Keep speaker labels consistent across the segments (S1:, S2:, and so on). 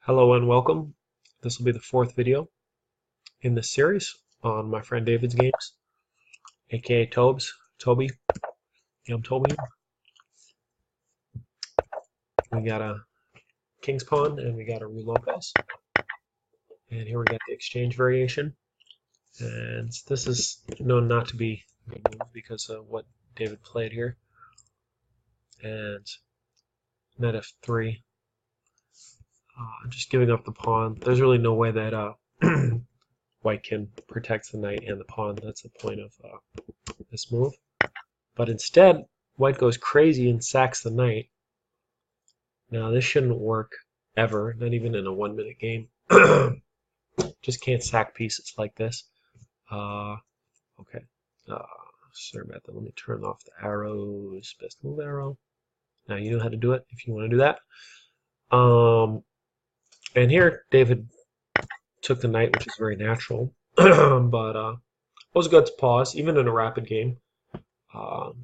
S1: Hello and welcome. This will be the fourth video in this series on my friend David's games, aka Toby. Yeah, I'm Toby. We got a King's Pawn and we got a Rue Lopez. And here we got the exchange variation. And this is known not to be a good move because of what David played here. And knight f3. I'm just giving up the pawn. There's really no way that White can protect the knight and the pawn. That's the point of this move. But instead, White goes crazy and sacks the knight. Now this shouldn't work ever, not even in a 1-minute game. Just can't sack pieces like this. Okay. Sorry about that. Let me turn off the arrows. Best move arrow. Now you know how to do it if you want to do that. And here David took the knight, which is very natural. But always good to pause, even in a rapid game.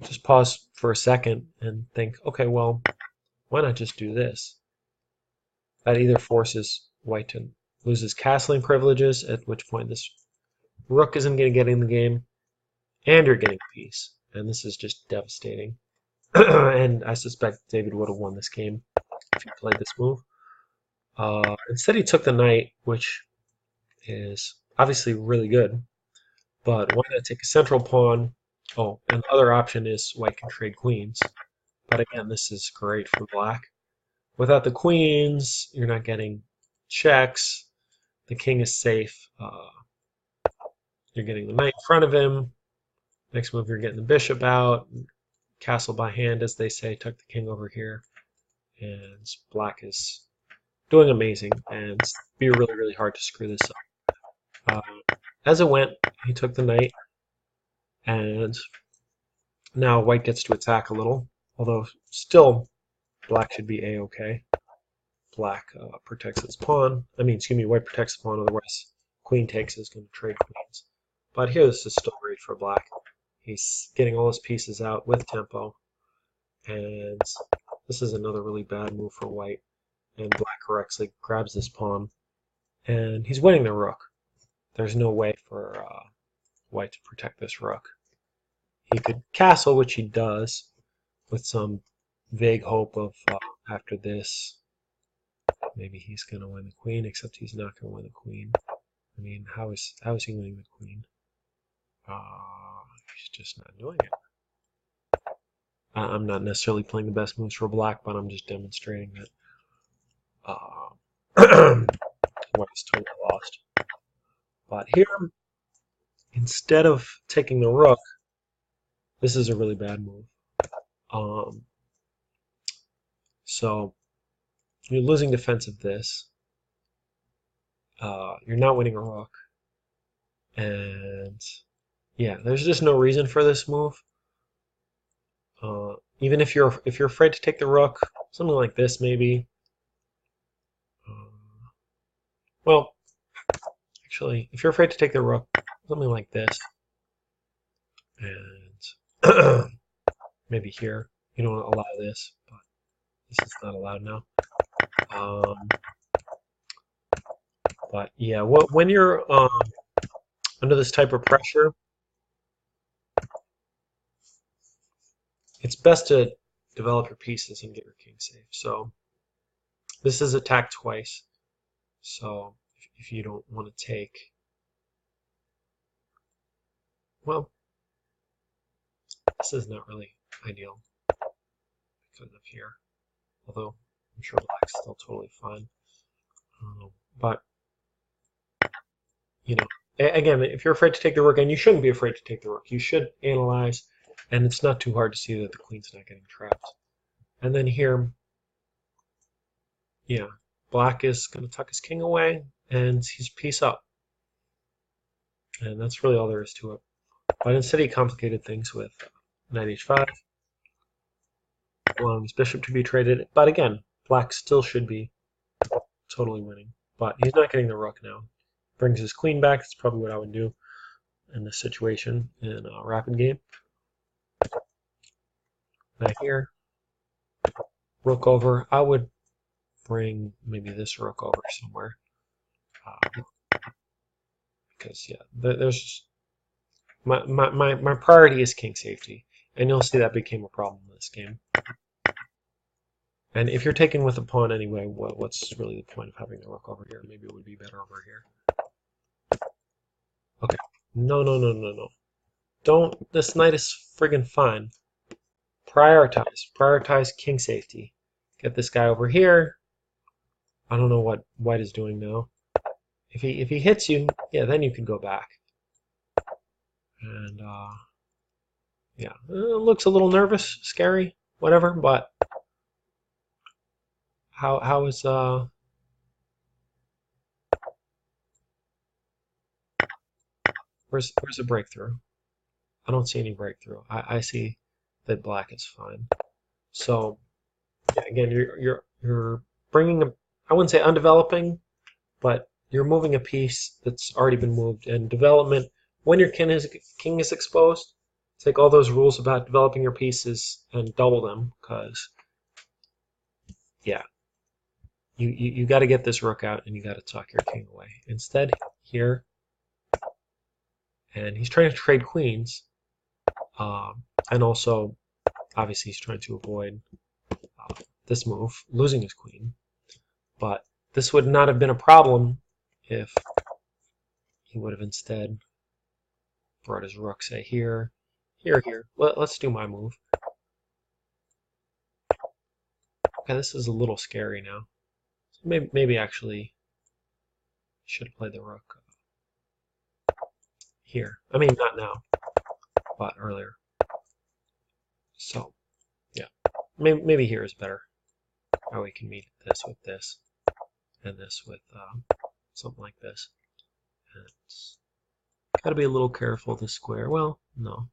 S1: Just pause for a second and think, okay, well, why not just do this? That either forces White to lose his castling privileges, at which point this rook isn't going to get in the game, and you're getting peace. And this is just devastating. And I suspect David would have won this game if he played this move. Instead, he took the knight, which is obviously really good. But why not take a central pawn? Oh, and the other option is White can trade queens. But again, this is great for Black. Without the queens, you're not getting checks. The king is safe. You're getting the knight in front of him. Next move, you're getting the bishop out. Castle by hand, as they say. Tuck the king over here. And Black is doing amazing. And it'd be really, really hard to screw this up. As it went, he took the knight. And now White gets to attack a little. Although still, Black should be A-okay. Black protects his pawn. White protects the pawn, otherwise queen takes is going to trade queens. But here this is still great for Black. He's getting all his pieces out with tempo. And this is another really bad move for White. And Black correctly grabs this pawn. And he's winning the rook. There's no way for White to protect this rook. He could castle, which he does, with some vague hope of after this, maybe he's going to win the queen, except he's not going to win the queen. I mean, how is he winning the queen? He's just not doing it. I'm not necessarily playing the best moves for Black, but I'm just demonstrating that White is totally lost. But here, instead of taking the rook, this is a really bad move. So you're losing defense of this. You're not winning a rook. And yeah, there's just no reason for this move. Even if you're afraid to take the rook, something like this maybe. Well, actually, if you're afraid to take the rook, something like this. And maybe here. You don't allow this, but this is not allowed now. But yeah, when you're under this type of pressure, it's best to develop your pieces and get your king safe. So this is attacked twice. So if you don't want to take, well, this is not really ideal because of here. Although I'm sure Black's still totally fine. But you know, again, if you're afraid to take the rook, and you shouldn't be afraid to take the rook, you should analyze, and it's not too hard to see that the queen's not getting trapped. And then here, yeah, Black is going to tuck his king away, and he's piece up. And that's really all there is to it. But instead he complicated things with knight h5, allowing his bishop to be traded. But again, Black still should be totally winning. But he's not getting the rook now. Brings his queen back. That's probably what I would do in this situation in a rapid game. Knight here. Rook over. I would bring maybe this rook over somewhere. Because yeah, there's my priority is king safety, and you'll see that became a problem in this game. And if you're taking with a pawn anyway, what's really the point of having a rook over here? Maybe it would be better over here. Okay. No, no, no, no, no. Don't. This knight is friggin' fine. Prioritize. Prioritize king safety. Get this guy over here. I don't know what white is doing now. If he hits you, yeah, then you can go back. And yeah, it looks a little nervous, scary, whatever. But how is where's the breakthrough? I don't see any breakthrough. I see that black is fine. So yeah, again, you're bringing a, I wouldn't say undeveloping, but you're moving a piece that's already been moved. And development, when your king is exposed, take all those rules about developing your pieces and double them, because yeah, you got to get this rook out and you got to tuck your king away. Instead, here, and he's trying to trade queens, and also obviously he's trying to avoid this move, losing his queen. But this would not have been a problem if he would have instead brought his rook, say, here, here, here. Let's do my move. Okay, this is a little scary now. So maybe actually should have played the rook here. I mean, not now, but earlier. So, yeah, maybe here is better. How we can meet this with this, and this with something like this. And it's got to be a little careful to square. Well, no.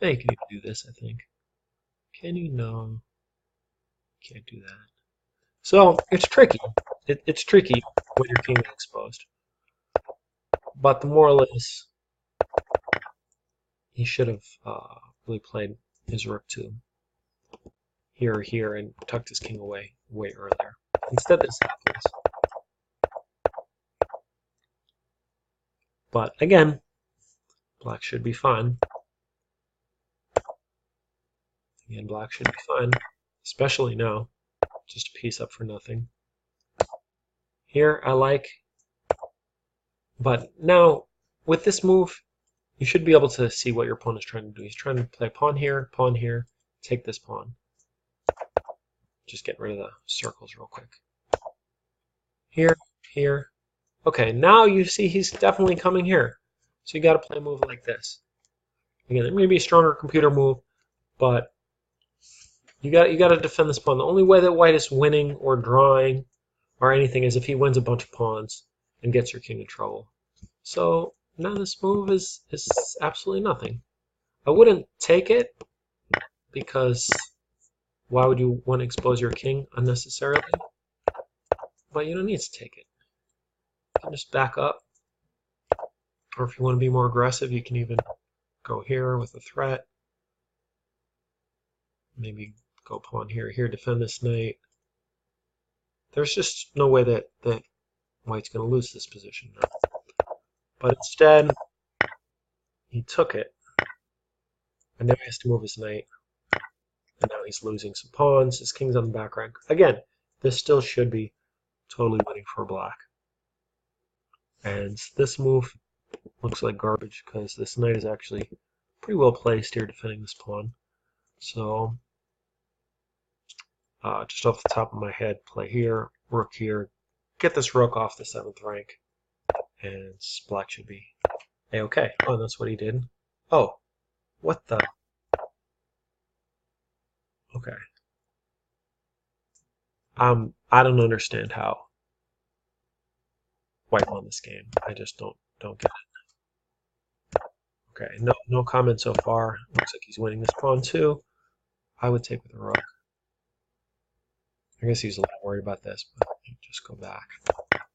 S1: Yeah, you can even do this, I think. Can you? No. Can't do that. So, it's tricky. It's tricky when your king is exposed. But the moral is, he should have really played his rook to here or here and tucked his king away way earlier. Instead, this happens. But again, black should be fine. Again, black should be fine, especially now. Just a piece up for nothing. Here, I like. But now, with this move, you should be able to see what your opponent is trying to do. He's trying to play pawn here, take this pawn. Just get rid of the circles real quick. Here, here. Okay, now you see he's definitely coming here. So you got to play a move like this. Again, it may be a stronger computer move, but you got to defend this pawn. The only way that white is winning or drawing or anything is if he wins a bunch of pawns and gets your king in trouble. So now this move is absolutely nothing. I wouldn't take it because why would you want to expose your king unnecessarily? But you don't need to take it. You can just back up. Or if you want to be more aggressive, you can even go here with a threat. Maybe go pawn here, defend this knight. There's just no way that white's going to lose this position now. But instead, he took it. And now he has to move his knight. And now he's losing some pawns. His king's on the back rank. Again, this still should be totally winning for black. And this move looks like garbage because this knight is actually pretty well placed here defending this pawn. So, just off the top of my head, play here, rook here, get this rook off the 7th rank, and black should be A-okay. Oh, that's what he did. Oh, what the? Okay. I don't understand how white won this game. I just don't get it. Okay, no comment so far. Looks like he's winning this pawn too. I would take with the rook. I guess he's a little worried about this, but just go back.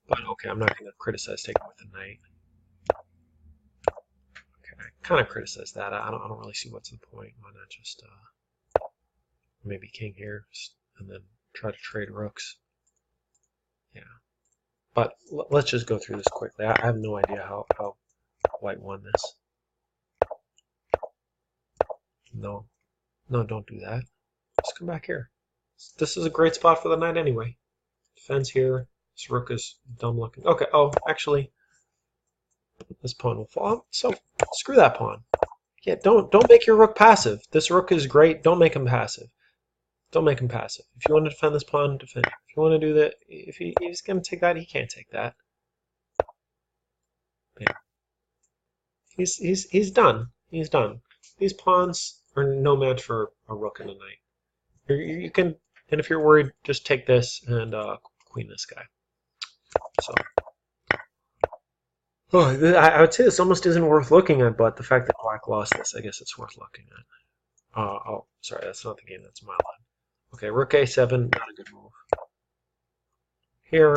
S1: But okay, I'm not going to criticize taking with the knight. Okay, I kind of criticize that. I don't really see what's the point. Why not just maybe king here, and then try to trade rooks. Yeah. But let's just go through this quickly. I have no idea how white won this. No. No, don't do that. Just come back here. This is a great spot for the knight anyway. Defends here. This rook is dumb looking. Okay, oh, actually, this pawn will fall. So, screw that pawn. Yeah, don't make your rook passive. This rook is great. Don't make him passive. Don't make him passive. If you want to defend this pawn, defend it. If you want to do that, if he's going to take that, he can't take that. Yeah. He's done. He's done. These pawns are no match for a rook and a knight. You can, and if you're worried, just take this and queen this guy. So, I would say this almost isn't worth looking at, but the fact that black lost this, I guess it's worth looking at. Oh, sorry, that's not the game. That's my line. Okay, rook a7, not a good move. Here,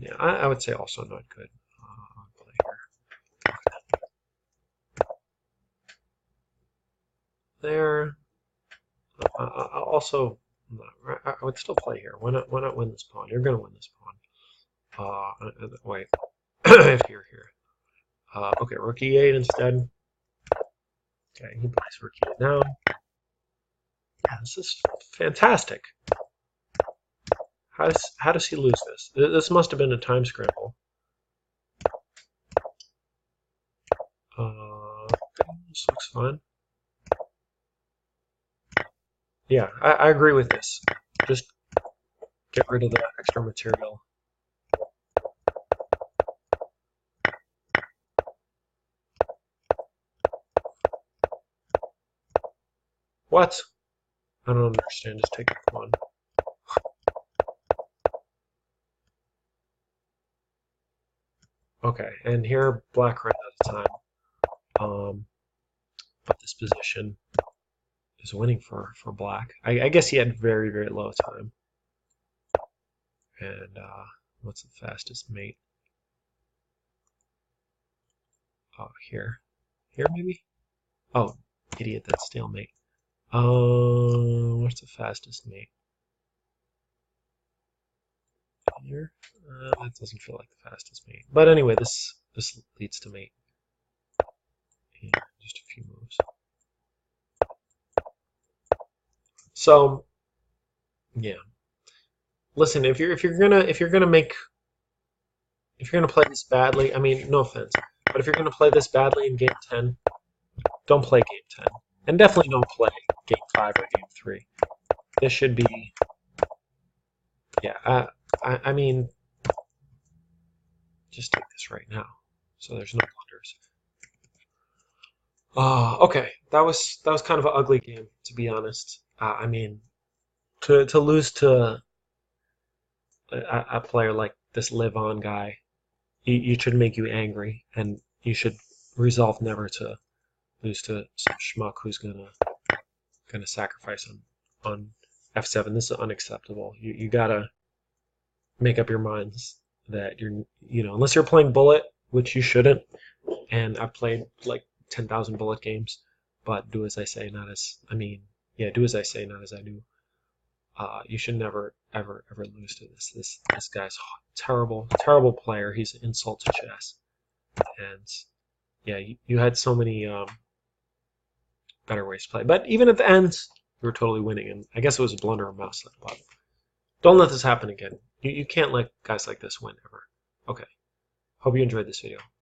S1: yeah, I would say also not good. I'll play here. There. Also, I would still play here. Why not win this pawn? You're going to win this pawn. Wait, if you're here. Okay, rook e8 instead. Okay, he plays rook e8 now. Yeah, this is fantastic. How does he lose this? This must have been a time scramble. This looks fun. Yeah, I agree with this. Just get rid of the extra material. What? I don't understand. Just take the pawn. Okay, and here black ran out of time. But this position is winning for black. I guess he had very, very low time. And what's the fastest mate? Here. Here maybe? Oh, idiot, that's stalemate. What's the fastest mate? Here? That doesn't feel like the fastest mate. But anyway, this leads to mate. And just a few moves. So, yeah. Listen, if you're gonna play this badly, I mean, no offense, but if you're gonna play this badly in game 10, don't play game 10, and definitely don't play game 5 or game 3. This should be, yeah. I mean, just take this right now, so there's no blunders. Okay, that was kind of an ugly game, to be honest. I mean, to lose to a player like this Live On guy, you should make you angry, and you should resolve never to lose to some schmuck who's gonna sacrifice on f7. This is unacceptable. You gotta make up your minds that unless you're playing bullet, which you shouldn't. And I've played like 10,000 bullet games, but do as I say, not as do as I say, not as I do. You should never, ever, ever lose to this. This guy's terrible, terrible player. He's an insult to chess. And yeah, you had so many better ways to play. But even at the end, you were totally winning. And I guess it was a blunder on mouse slip. But don't let this happen again. You can't let guys like this win ever. Okay. Hope you enjoyed this video.